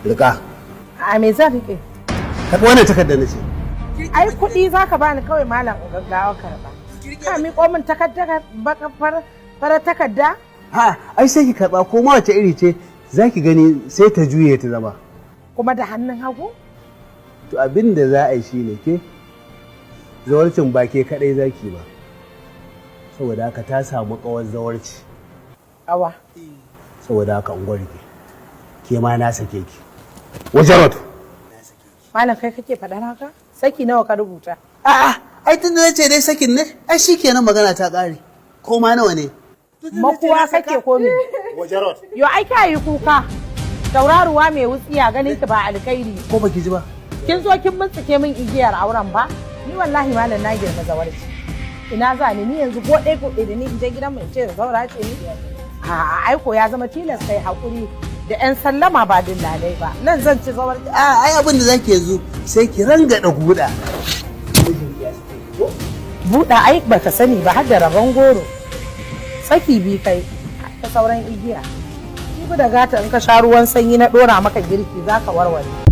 Rika. A me zan rike? Karɓi wannan takardar na ce. Ai kuɗi za ka bani kawai malam gaggawa karɓa. Ka miƙo min takardar baka fara takarda? Ha, ai sai ki karɓa ko ma wace iri ce za ki gani sai ta juye ta zama. Kuma da hannun hagu? To abin da za a yi shi ne ke zawarcin ba ke kaɗai za ki ba. Saboda haka ta samu ƙawar zawarci. Awa. Saboda haka an gwarge. Ke ma na sake ki. Wajarot. Malam kai kake faɗar haka? Saki nawa ka rubuta? A'a, ai tun da ce dai sakin ne, ai shi kenan magana ta ƙare. Ko ma nawa ne? Makuwa kake komi. Wajarot. Yo ai ka yi kuka. Tauraruwa mai wutsiya ganin ki ba alkhairi. Ko baki ji ba? Kin zo kin bincike min igiyar auren ba? Ni wallahi malam na girma zawarci. Ina za ni yanzu ko ɗaya da ni in je gidan mai ce da zaura ce ni? A'a aiko ya zama tilas kai hakuri da 'yan sallama ba dillalai ba. Nan zan ci zawarci. Ai abin da zaki yanzu sai ki rangada guda. Buɗa ai baka sani ba har da rabon goro. Saki bi kai ta sauran igiya. Ni da gata in ka sha ruwan sanyi na ɗora maka girki za ka warware.